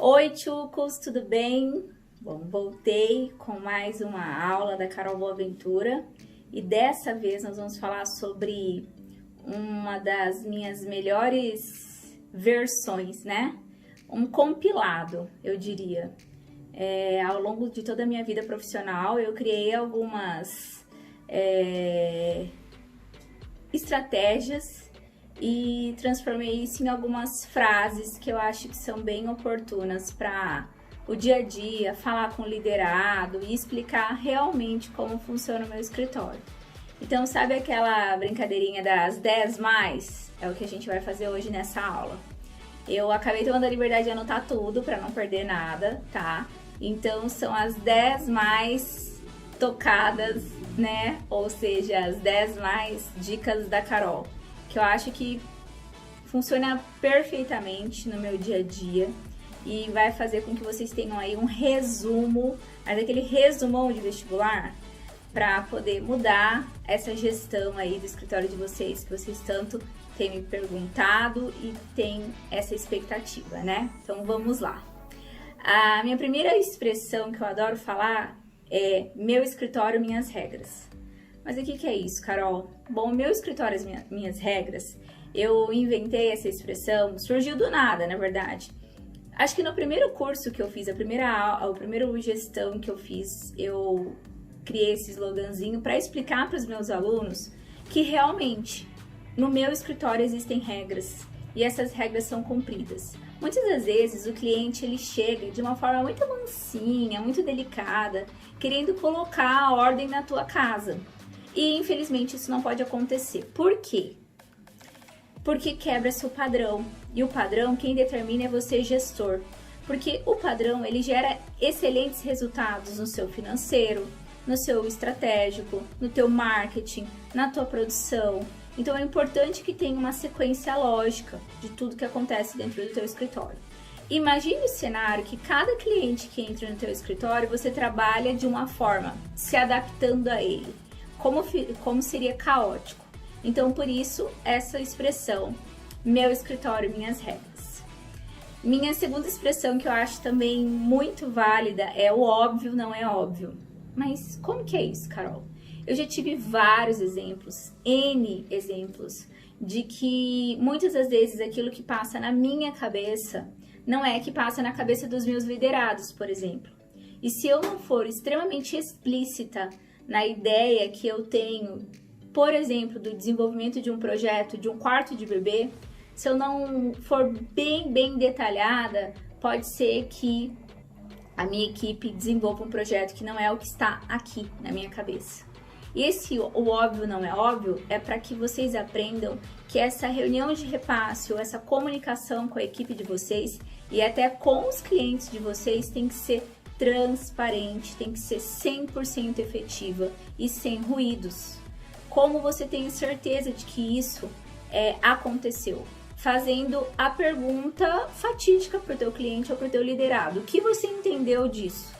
Oi, tchucos, tudo bem? Bom, voltei com mais uma aula da Carol Boaventura e dessa vez nós vamos falar sobre uma das minhas melhores versões, né? Um compilado, eu diria. Ao longo de toda a minha vida profissional, eu criei algumas estratégias e transformei isso em algumas frases que eu acho que são bem oportunas para o dia a dia, falar com o liderado e explicar realmente como funciona o meu escritório. Então, sabe aquela brincadeirinha das 10 mais? É o que a gente vai fazer hoje nessa aula. Eu acabei tomando a liberdade de anotar tudo para não perder nada, tá? Então, são as 10 mais tocadas, né? Ou seja, as 10 mais dicas da Carol, que eu acho que funciona perfeitamente no meu dia a dia e vai fazer com que vocês tenham aí um resumo, mas aquele resumão de vestibular, para poder mudar essa gestão aí do escritório de vocês, que vocês tanto têm me perguntado e têm essa expectativa, né? Então vamos lá. A minha primeira expressão que eu adoro falar é meu escritório, minhas regras. Mas o que é isso, Carol? Bom, meu escritório, minhas regras, eu inventei essa expressão, surgiu do nada, na verdade. Acho que no primeiro curso que eu fiz, a primeira gestão que eu fiz, eu criei esse sloganzinho para explicar para os meus alunos que realmente no meu escritório existem regras e essas regras são cumpridas. Muitas das vezes o cliente ele chega de uma forma muito mansinha, muito delicada, querendo colocar a ordem na tua casa. E infelizmente isso não pode acontecer. Por quê? Porque quebra seu padrão. E o padrão, quem determina é você, gestor. Porque o padrão, ele gera excelentes resultados no seu financeiro, no seu estratégico, no teu marketing, na tua produção. Então é importante que tenha uma sequência lógica de tudo que acontece dentro do teu escritório. Imagine o cenário que cada cliente que entra no teu escritório, você trabalha de uma forma, se adaptando a ele. Como seria caótico. Então, por isso, essa expressão, meu escritório, minhas regras. Minha segunda expressão que eu acho também muito válida é o óbvio não é óbvio. Mas como que é isso, Carol? Eu já tive vários exemplos, N exemplos, de que muitas das vezes aquilo que passa na minha cabeça não é que passa na cabeça dos meus liderados, por exemplo. E se eu não for extremamente explícita na ideia que eu tenho, por exemplo, do desenvolvimento de um projeto, de um quarto de bebê, se eu não for bem detalhada, pode ser que a minha equipe desenvolva um projeto que não é o que está aqui na minha cabeça. E o óbvio não é óbvio é para que vocês aprendam que essa reunião de repasse ou essa comunicação com a equipe de vocês e até com os clientes de vocês tem que ser transparente, tem que ser 100% efetiva e sem ruídos. Como você tem certeza de que isso aconteceu? Fazendo a pergunta fatídica para o teu cliente ou para o teu liderado. O que você entendeu disso?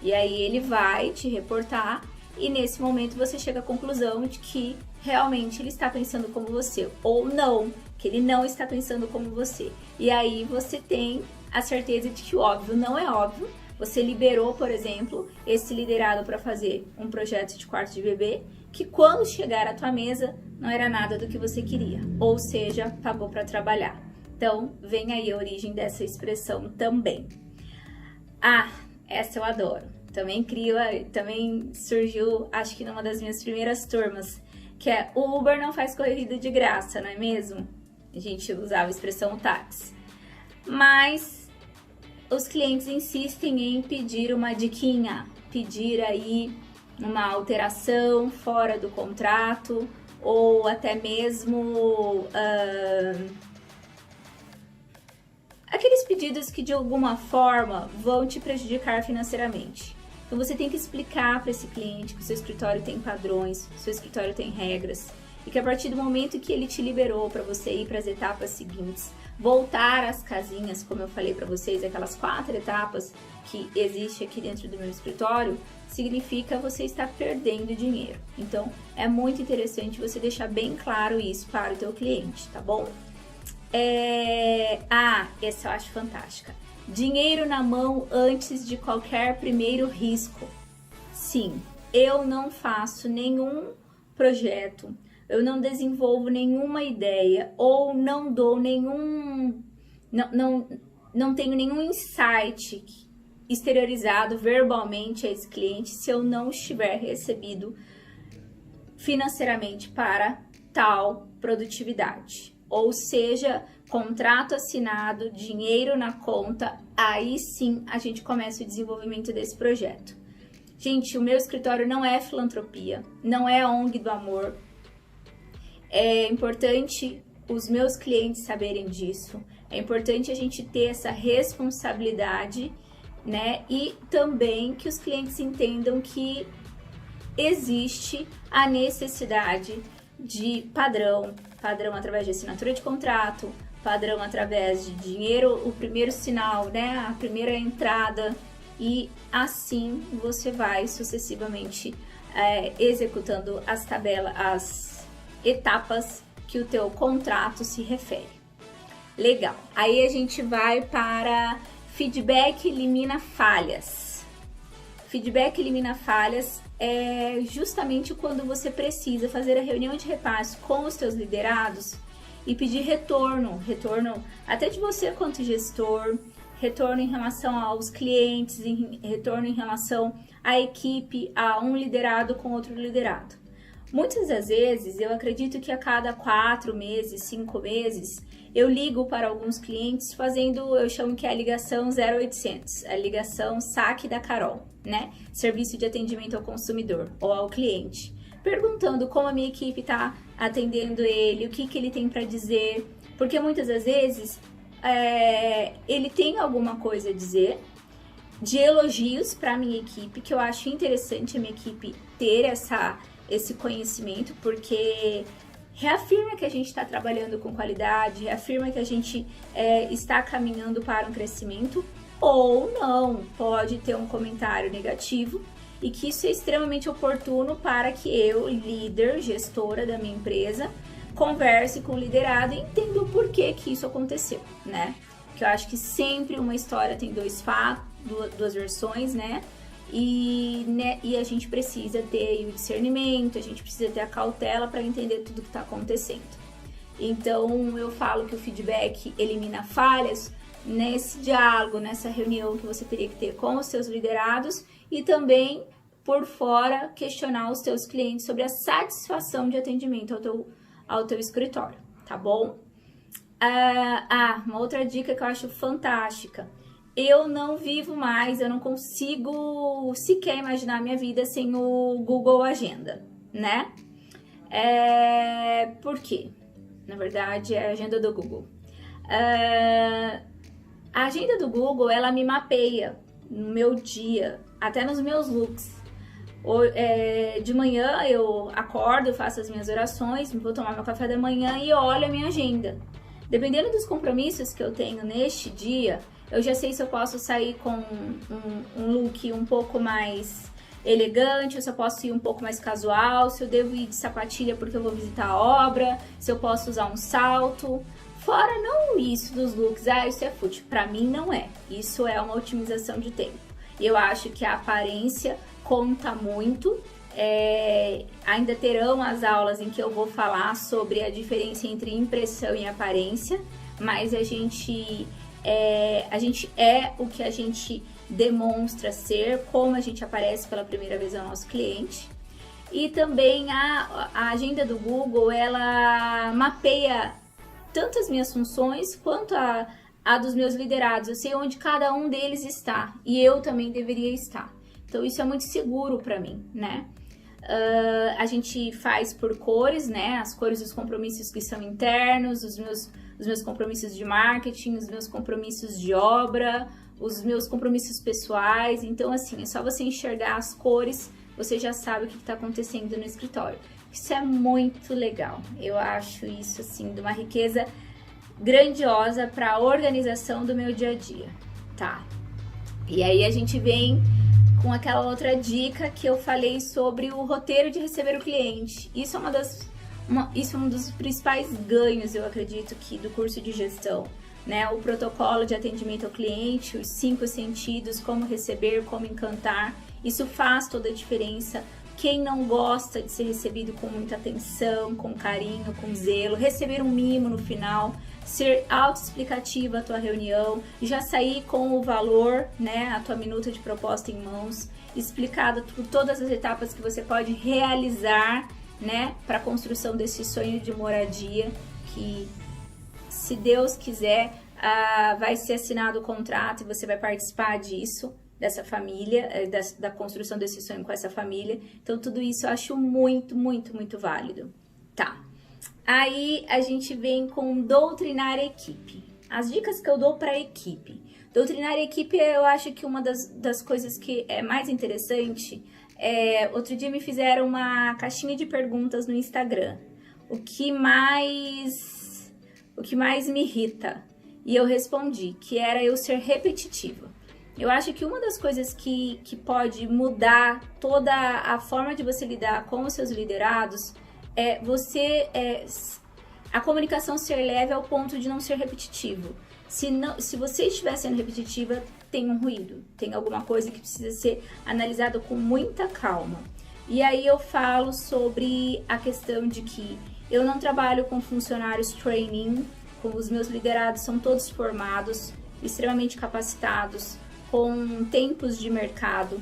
E aí ele vai te reportar e nesse momento você chega à conclusão de que realmente ele está pensando como você ou não, que ele não está pensando como você. E aí você tem a certeza de que o óbvio não é óbvio. Você liberou, por exemplo, esse liderado para fazer um projeto de quarto de bebê que quando chegar à tua mesa não era nada do que você queria, ou seja, pagou para trabalhar. Então, vem aí a origem dessa expressão também. Ah, essa eu adoro. Também surgiu, acho que numa das minhas primeiras turmas, que é o Uber não faz corrida de graça, não é mesmo? A gente usava a expressão táxi. Mas os clientes insistem em pedir uma diquinha, pedir aí uma alteração fora do contrato ou até mesmo aqueles pedidos que de alguma forma vão te prejudicar financeiramente. Então você tem que explicar para esse cliente que o seu escritório tem padrões, o seu escritório tem regras e que a partir do momento que ele te liberou para você ir para as etapas seguintes, voltar às casinhas, como eu falei para vocês, aquelas 4 etapas que existe aqui dentro do meu escritório, significa você estar perdendo dinheiro. Então, é muito interessante você deixar bem claro isso para o teu cliente, tá bom? Essa eu acho fantástica. Dinheiro na mão antes de qualquer primeiro risco. Sim, eu não faço nenhum projeto, eu não desenvolvo nenhuma ideia ou não dou nenhum, não tenho nenhum insight exteriorizado verbalmente a esse cliente se eu não estiver recebido financeiramente para tal produtividade. Ou seja, contrato assinado, dinheiro na conta, aí sim a gente começa o desenvolvimento desse projeto. Gente, o meu escritório não é filantropia, não é a ONG do amor. É importante os meus clientes saberem disso. É importante a gente ter essa responsabilidade, né? E também que os clientes entendam que existe a necessidade de padrão através de assinatura de contrato, padrão através de dinheiro, o primeiro sinal, né? A primeira entrada, e assim você vai sucessivamente executando as etapas que o teu contrato se refere. Legal. Aí a gente vai para feedback elimina falhas. Feedback elimina falhas é justamente quando você precisa fazer a reunião de repasse com os teus liderados e pedir retorno até de você quanto gestor, retorno em relação aos clientes, retorno em relação à equipe, a um liderado com outro liderado. Muitas das vezes, eu acredito que a cada 4 meses, 5 meses, eu ligo para alguns clientes fazendo, eu chamo que é a ligação 0800, a ligação saque da Carol, né? Serviço de atendimento ao consumidor ou ao cliente. Perguntando como a minha equipe está atendendo ele, o que ele tem para dizer, porque muitas das vezes ele tem alguma coisa a dizer, de elogios para a minha equipe, que eu acho interessante a minha equipe ter esse conhecimento, porque reafirma que a gente está trabalhando com qualidade, reafirma que a gente está caminhando para um crescimento, ou não, pode ter um comentário negativo, e que isso é extremamente oportuno para que eu, líder, gestora da minha empresa, converse com o liderado e entenda o porquê que isso aconteceu, né? Que eu acho que sempre uma história tem duas versões, né? E a gente precisa ter o discernimento, a gente precisa ter a cautela para entender tudo que está acontecendo. Então, eu falo que o feedback elimina falhas nesse diálogo, nessa reunião que você teria que ter com os seus liderados e também, por fora, questionar os teus clientes sobre a satisfação de atendimento ao teu escritório, tá bom? Uma outra dica que eu acho fantástica. Eu não vivo mais, eu não consigo sequer imaginar a minha vida sem o Google Agenda, né? Por quê? Na verdade, é a agenda do Google. A agenda do Google, ela me mapeia no meu dia, até nos meus looks. De manhã eu acordo, eu faço as minhas orações, vou tomar meu café da manhã e olho a minha agenda. Dependendo dos compromissos que eu tenho neste dia, eu já sei se eu posso sair com um look um pouco mais elegante, ou se eu posso ir um pouco mais casual, se eu devo ir de sapatilha porque eu vou visitar a obra, se eu posso usar um salto. Fora não isso dos looks, isso é fútil. Pra mim não é. Isso é uma otimização de tempo. E eu acho que a aparência conta muito. Ainda terão as aulas em que eu vou falar sobre a diferença entre impressão e aparência, mas a gente é o que a gente demonstra ser, como a gente aparece pela primeira vez ao nosso cliente. E também a agenda do Google, ela mapeia tanto as minhas funções quanto a dos meus liderados. Eu sei onde cada um deles está e eu também deveria estar. Então isso é muito seguro para mim, né? A gente faz por cores, né? As cores dos compromissos que são internos, os meus compromissos de marketing, os meus compromissos de obra, os meus compromissos pessoais. Então, assim, é só você enxergar as cores, você já sabe o que está acontecendo no escritório. Isso é muito legal. Eu acho isso, assim, de uma riqueza grandiosa para a organização do meu dia a dia, tá? E aí a gente vem com aquela outra dica que eu falei sobre o roteiro de receber o cliente. Isso é um dos principais ganhos, eu acredito, que do curso de gestão, né? O protocolo de atendimento ao cliente, os 5 sentidos, como receber, como encantar. Isso faz toda a diferença. Quem não gosta de ser recebido com muita atenção, com carinho, com zelo, receber um mimo no final, ser autoexplicativa a tua reunião, já sair com o valor, né, a tua minuta de proposta em mãos, explicado por todas as etapas que você pode realizar, né, para a construção desse sonho de moradia, que, se Deus quiser, vai ser assinado o contrato e você vai participar disso, dessa família, da construção desse sonho com essa família. Então, tudo isso eu acho muito, muito, muito válido. Tá. Aí, a gente vem com doutrinar a equipe. As dicas que eu dou para a equipe. Doutrinar a equipe, eu acho que uma das coisas que é mais interessante outro dia me fizeram uma caixinha de perguntas no Instagram. O que mais me irrita? E eu respondi que era eu ser repetitiva. Eu acho que uma das coisas que pode mudar toda a forma de você lidar com os seus liderados é a comunicação ser leve ao ponto de não ser repetitivo. Se você estiver sendo repetitiva, tem um ruído, tem alguma coisa que precisa ser analisada com muita calma. E aí eu falo sobre a questão de que eu não trabalho com funcionários training, com os meus liderados são todos formados, extremamente capacitados, com tempos de mercado,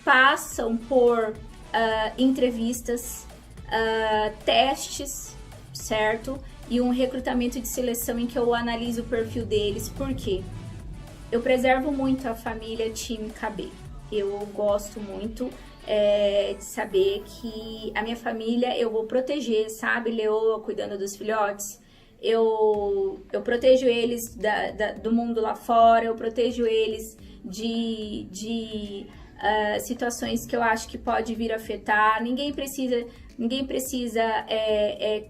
passam por entrevistas, testes, certo? E um recrutamento de seleção em que eu analiso o perfil deles. Por quê? Eu preservo muito a família time KB. Eu gosto muito de saber que a minha família eu vou proteger, sabe? Leoa cuidando dos filhotes. Eu protejo eles do mundo lá fora, eu protejo eles de situações que eu acho que pode vir a afetar. Ninguém precisa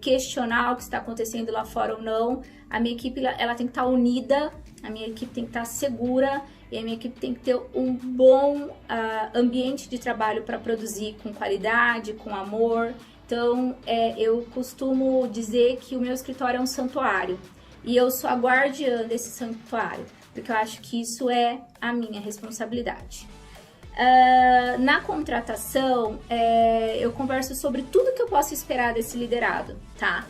questionar o que está acontecendo lá fora ou não. A minha equipe ela tem que estar unida, a minha equipe tem que estar segura e a minha equipe tem que ter um bom ambiente de trabalho para produzir com qualidade, com amor. Então, eu costumo dizer que o meu escritório é um santuário e eu sou a guardiã desse santuário, porque eu acho que isso é a minha responsabilidade. Na contratação, eu converso sobre tudo que eu posso esperar desse liderado, tá?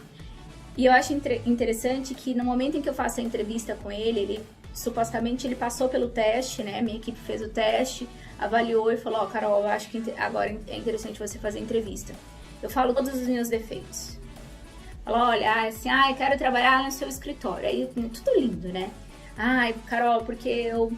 E eu acho interessante que no momento em que eu faço a entrevista com ele supostamente ele passou pelo teste, né? Minha equipe fez o teste, avaliou e falou: ó, Carol, eu acho que agora é interessante você fazer a entrevista. Eu falo todos os meus defeitos. Falo, olha, assim, eu quero trabalhar no seu escritório. Aí, tudo lindo, né? Carol, porque eu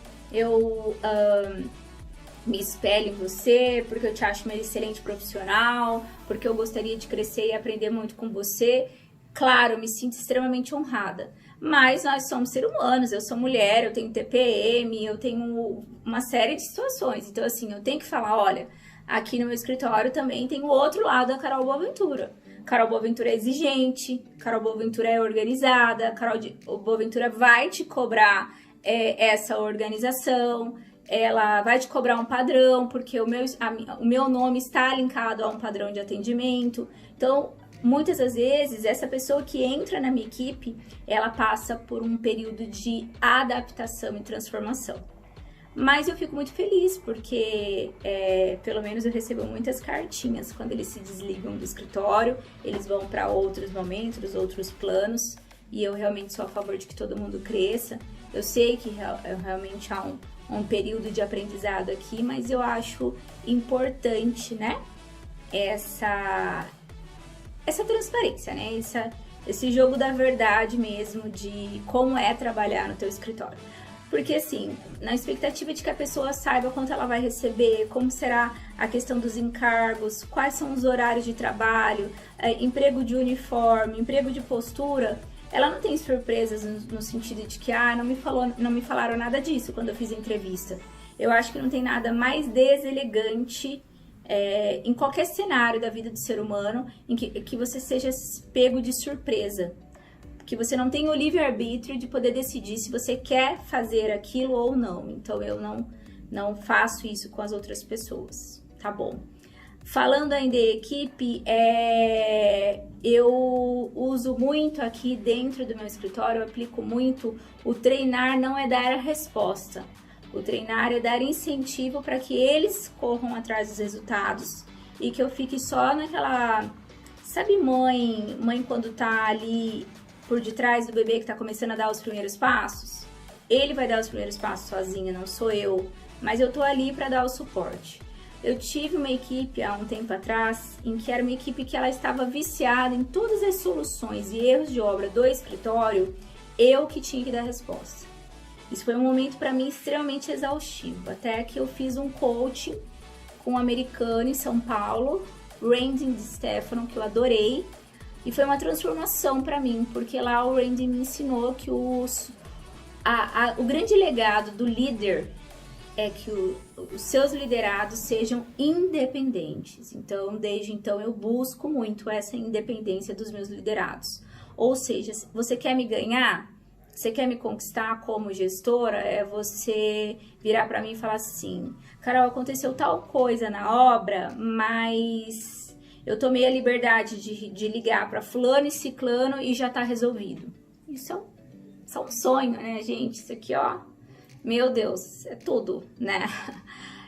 me espelho em você, porque eu te acho uma excelente profissional, porque eu gostaria de crescer e aprender muito com você. Claro, eu me sinto extremamente honrada. Mas nós somos seres humanos, eu sou mulher, eu tenho TPM, eu tenho uma série de situações. Então, assim, eu tenho que falar, olha, aqui no meu escritório também tem o outro lado da Carol Boaventura. Carol Boaventura é exigente, Carol Boaventura é organizada, Carol Boaventura vai te cobrar essa organização, ela vai te cobrar um padrão, porque o meu nome está linkado a um padrão de atendimento. Então, muitas das vezes, essa pessoa que entra na minha equipe, ela passa por um período de adaptação e transformação. Mas eu fico muito feliz, porque pelo menos eu recebo muitas cartinhas quando eles se desligam do escritório, eles vão para outros momentos, outros planos, e eu realmente sou a favor de que todo mundo cresça. Eu sei que realmente há um período de aprendizado aqui, mas eu acho importante, né, essa transparência, né, esse jogo da verdade mesmo, de como é trabalhar no teu escritório. Porque, assim, na expectativa de que a pessoa saiba quanto ela vai receber, como será a questão dos encargos, quais são os horários de trabalho, emprego de uniforme, emprego de postura, ela não tem surpresas no sentido de que, não me falaram nada disso quando eu fiz a entrevista. Eu acho que não tem nada mais deselegante em qualquer cenário da vida do ser humano em que você seja pego de surpresa. Que você não tem o livre-arbítrio de poder decidir se você quer fazer aquilo ou não. Então, eu não faço isso com as outras pessoas, tá bom? Falando ainda em equipe, eu uso muito aqui dentro do meu escritório, eu aplico muito o treinar não é dar a resposta. O treinar é dar incentivo para que eles corram atrás dos resultados e que eu fique só naquela... Sabe mãe quando tá ali por detrás do bebê que tá começando a dar os primeiros passos? Ele vai dar os primeiros passos sozinho, não sou eu, mas eu tô ali para dar o suporte. Eu tive uma equipe há um tempo atrás, em que era uma equipe que ela estava viciada em todas as soluções e erros de obra do escritório, eu que tinha que dar a resposta. Isso foi um momento para mim extremamente exaustivo, até que eu fiz um coaching com um americano em São Paulo, Randy DeStefano, que eu adorei, e foi uma transformação para mim, porque lá o Randy me ensinou que o grande legado do líder é que os seus liderados sejam independentes. Então, desde então, eu busco muito essa independência dos meus liderados. Ou seja, você quer me ganhar? Você quer me conquistar como gestora? É você virar para mim e falar assim: Carol, aconteceu tal coisa na obra, mas eu tomei a liberdade de ligar para fulano e ciclano e já tá resolvido. Isso é um sonho, né, gente? Isso aqui, ó, meu Deus, é tudo, né?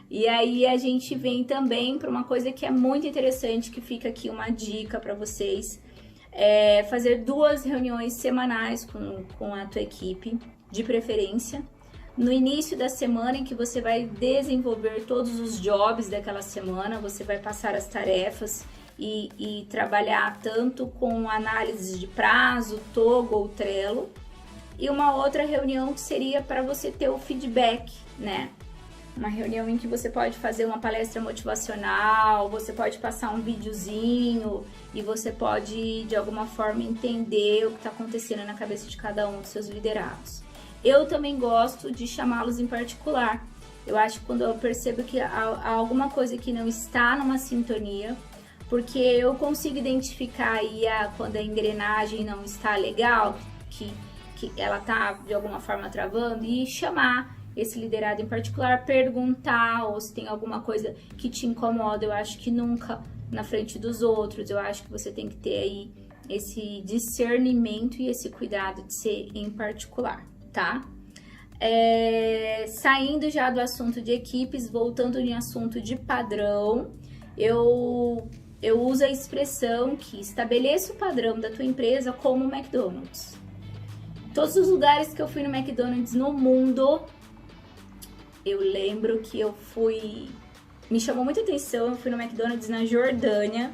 E aí a gente vem também para uma coisa que é muito interessante, que fica aqui uma dica para vocês, fazer 2 reuniões semanais com a tua equipe, de preferência, no início da semana em que você vai desenvolver todos os jobs daquela semana, você vai passar as tarefas e trabalhar tanto com análise de prazo, Togo ou Trello, e uma outra reunião que seria para você ter o feedback, né? Uma reunião em que você pode fazer uma palestra motivacional, você pode passar um videozinho e você pode, de alguma forma, entender o que está acontecendo na cabeça de cada um dos seus liderados. Eu também gosto de chamá-los em particular. Eu acho que quando eu percebo que há alguma coisa que não está numa sintonia, porque eu consigo identificar aí quando a engrenagem não está legal, que ela tá de alguma forma travando, e chamar esse liderado em particular, perguntar, ou se tem alguma coisa que te incomoda. Eu acho que nunca na frente dos outros, eu acho que você tem que ter aí esse discernimento e esse cuidado de ser em particular, tá? Saindo já do assunto de equipes, voltando em assunto de padrão, eu uso a expressão que estabeleça o padrão da tua empresa como o McDonald's. Todos os lugares que eu fui no McDonald's no mundo, eu lembro que me chamou muita atenção, eu fui no McDonald's na Jordânia.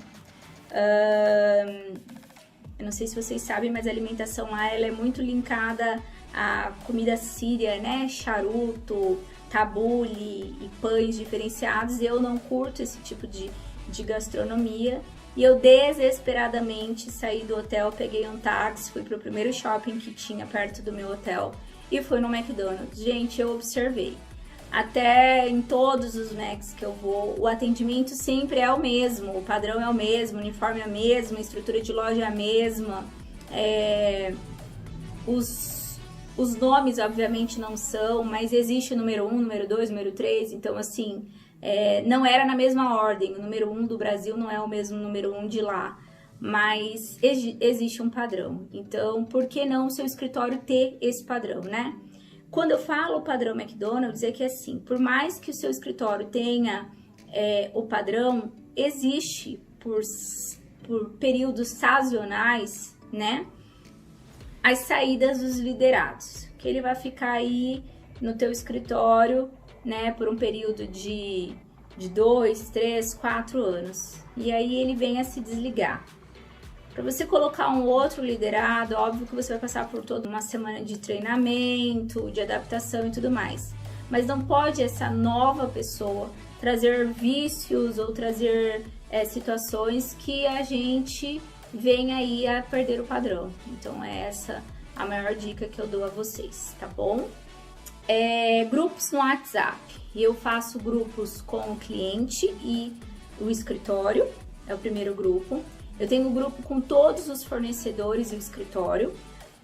Eu não sei se vocês sabem, mas a alimentação lá ela é muito linkada à comida síria, né? Charuto, tabule e pães diferenciados. Eu não curto esse tipo de gastronomia. E eu desesperadamente saí do hotel, peguei um táxi, fui pro primeiro shopping que tinha perto do meu hotel e fui no McDonald's. Gente, eu observei. Até em todos os Macs que eu vou, o atendimento sempre é o mesmo, o padrão é o mesmo, o uniforme é o mesmo, a estrutura de loja é a mesma. Os nomes, obviamente, não são, mas existe o número 1, número 2, número 3, então assim... não era na mesma ordem, o número 1 do Brasil não é o mesmo número 1 de lá, mas existe um padrão. Então, por que não o seu escritório ter esse padrão, né? Quando eu falo padrão McDonald's, é que assim, por mais que o seu escritório tenha o padrão, existe por períodos sazonais, né? As saídas dos liderados, que ele vai ficar aí no teu escritório, né, por um período de 2, 3, 4 anos. E aí ele vem a se desligar. Para você colocar um outro liderado, óbvio que você vai passar por toda uma semana de treinamento, de adaptação e tudo mais. Mas não pode essa nova pessoa trazer vícios ou trazer situações que a gente vem aí a perder o padrão. Então é essa a maior dica que eu dou a vocês, tá bom? Grupos no WhatsApp. Eu faço grupos com o cliente e o escritório, é o primeiro grupo. Eu tenho um grupo com todos os fornecedores e o escritório,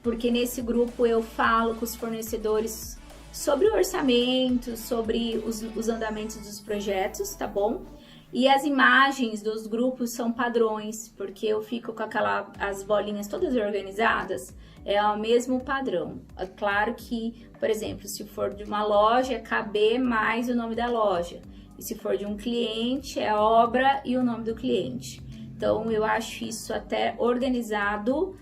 porque nesse grupo eu falo com os fornecedores sobre o orçamento, sobre os andamentos dos projetos, tá bom? E as imagens dos grupos são padrões, porque eu fico com as bolinhas todas organizadas, é o mesmo padrão. É claro que, por exemplo, se for de uma loja, é KB mais o nome da loja. E se for de um cliente, é obra e o nome do cliente. Então, eu acho isso até organizado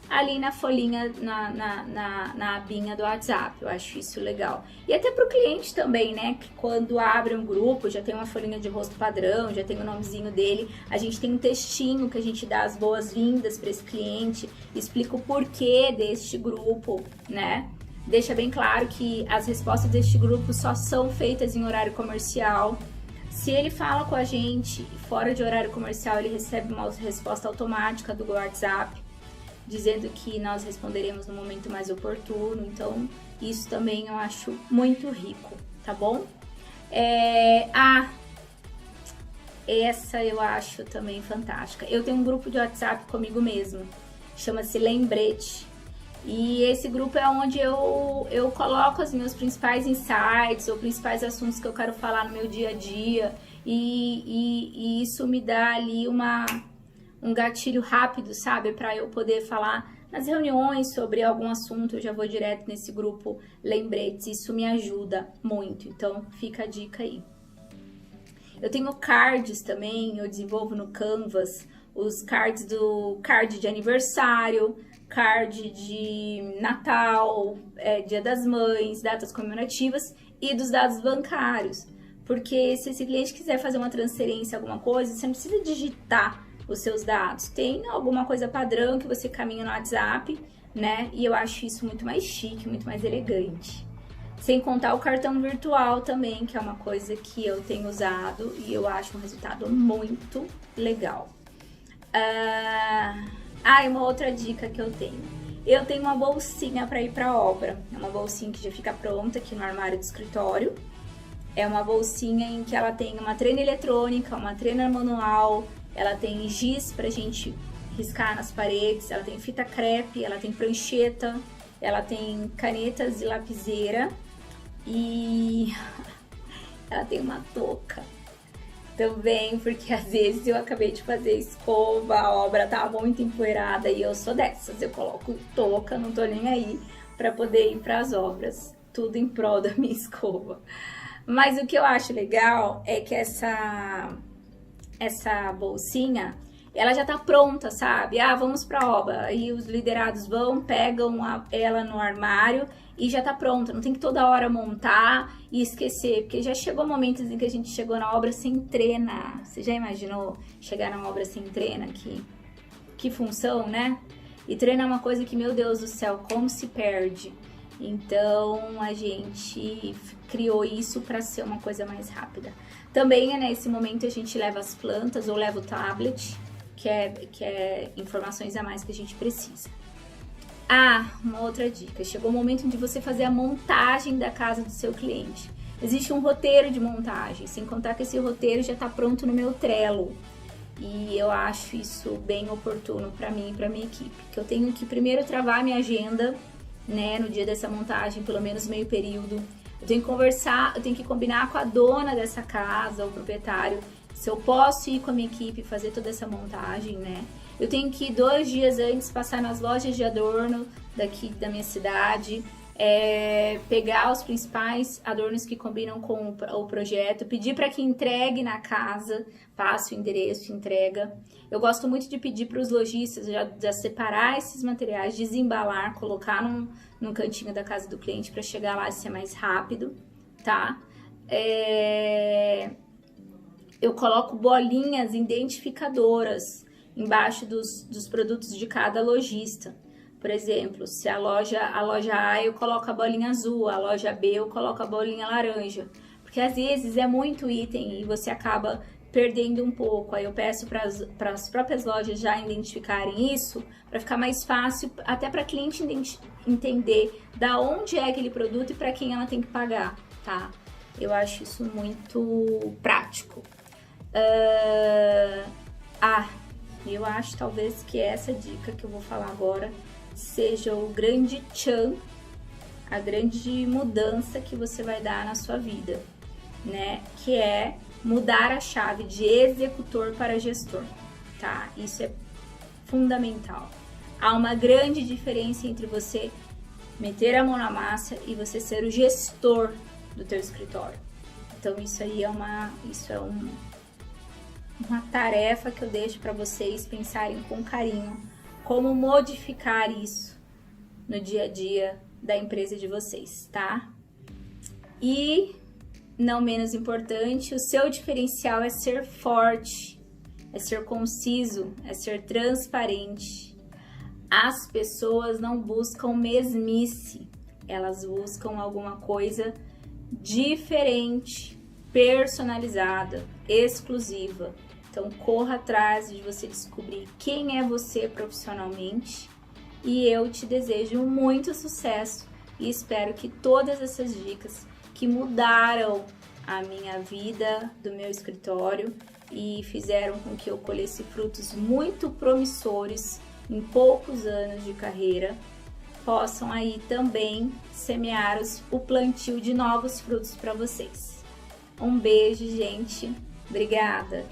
ali na folhinha, na abinha do WhatsApp. Eu acho isso legal. E até para o cliente também, né? Que quando abre um grupo, já tem uma folhinha de rosto padrão, já tem o nomezinho dele. A gente tem um textinho que a gente dá as boas-vindas para esse cliente, explica o porquê deste grupo, né? Deixa bem claro que as respostas deste grupo só são feitas em horário comercial. Se ele fala com a gente fora de horário comercial, ele recebe uma resposta automática do WhatsApp, dizendo que nós responderemos no momento mais oportuno. Então, isso também eu acho muito rico, tá bom? Essa eu acho também fantástica. Eu tenho um grupo de WhatsApp comigo mesmo, chama-se Lembrete. E esse grupo é onde eu coloco os meus principais insights ou principais assuntos que eu quero falar no meu dia a dia. E isso me dá ali um gatilho rápido, sabe? Para eu poder falar nas reuniões sobre algum assunto, eu já vou direto nesse grupo Lembretes. Isso me ajuda muito, então fica a dica aí. Eu tenho cards também, eu desenvolvo no Canvas os cards do card de aniversário, card de Natal, Dia das Mães, datas comemorativas e dos dados bancários. Porque se esse cliente quiser fazer uma transferência, alguma coisa, você não precisa digitar os seus dados. Tem alguma coisa padrão que você caminha no WhatsApp, né? E eu acho isso muito mais chique, muito mais elegante. Sem contar o cartão virtual também, que é uma coisa que eu tenho usado e eu acho um resultado muito legal. E uma outra dica que eu tenho. Eu tenho uma bolsinha para ir para a obra. É uma bolsinha que já fica pronta aqui no armário do escritório. É uma bolsinha em que ela tem uma trena eletrônica, uma trena manual, ela tem giz pra gente riscar nas paredes, ela tem fita crepe, ela tem prancheta, ela tem canetas e lapiseira e ela tem uma touca também, porque às vezes eu acabei de fazer escova, a obra tá muito empoeirada e eu sou dessas, eu coloco touca, não tô nem aí pra poder ir pras obras, tudo em prol da minha escova. Mas o que eu acho legal é que essa bolsinha, ela já tá pronta, sabe? Vamos pra obra. Aí os liderados vão, pegam ela no armário e já tá pronta. Não tem que toda hora montar e esquecer, porque já chegou momentos em que a gente chegou na obra sem trena. Você já imaginou chegar na obra sem trena? Que função, né? E treino é uma coisa que, meu Deus do céu, como se perde. Então, a gente criou isso para ser uma coisa mais rápida. Também, nesse momento, a gente leva as plantas ou leva o tablet, que é informações a mais que a gente precisa. Uma outra dica. Chegou o momento de você fazer a montagem da casa do seu cliente. Existe um roteiro de montagem, sem contar que esse roteiro já está pronto no meu Trello. E eu acho isso bem oportuno para mim e para minha equipe. Que eu tenho que primeiro travar a minha agenda, né, no dia dessa montagem, pelo menos meio período. Eu tenho que conversar, eu tenho que combinar com a dona dessa casa, o proprietário, se eu posso ir com a minha equipe fazer toda essa montagem, né? Eu tenho que 2 dias antes passar nas lojas de adorno daqui da minha cidade, pegar os principais adornos que combinam com o projeto, pedir para que entregue na casa, passe o endereço, entrega. Eu gosto muito de pedir para os lojistas já separar esses materiais, desembalar, colocar num cantinho da casa do cliente para chegar lá e ser mais rápido, tá? Eu coloco bolinhas identificadoras embaixo dos produtos de cada lojista. Por exemplo, se a loja A eu coloco a bolinha azul, a loja B eu coloco a bolinha laranja. Porque às vezes é muito item e você acaba perdendo um pouco. Aí eu peço para as próprias lojas já identificarem isso, para ficar mais fácil, até para a cliente entender da onde é aquele produto e para quem ela tem que pagar, tá? Eu acho isso muito prático. Eu acho talvez que essa dica que eu vou falar agora seja o grande tchan, a grande mudança que você vai dar na sua vida, né? Que é mudar a chave de executor para gestor, tá? Isso é fundamental. Há uma grande diferença entre você meter a mão na massa e você ser o gestor do teu escritório. Então isso aí é uma tarefa que eu deixo para vocês pensarem com carinho como modificar isso no dia a dia da empresa de vocês, tá? E não menos importante, o seu diferencial é ser forte, é ser conciso, é ser transparente. As pessoas não buscam mesmice, elas buscam alguma coisa diferente, personalizada, exclusiva. Então corra atrás de você descobrir quem é você profissionalmente e eu te desejo muito sucesso e espero que todas essas dicas que mudaram a minha vida, do meu escritório e fizeram com que eu colhesse frutos muito promissores em poucos anos de carreira, possam aí também semear o plantio de novos frutos para vocês. Um beijo, gente. Obrigada!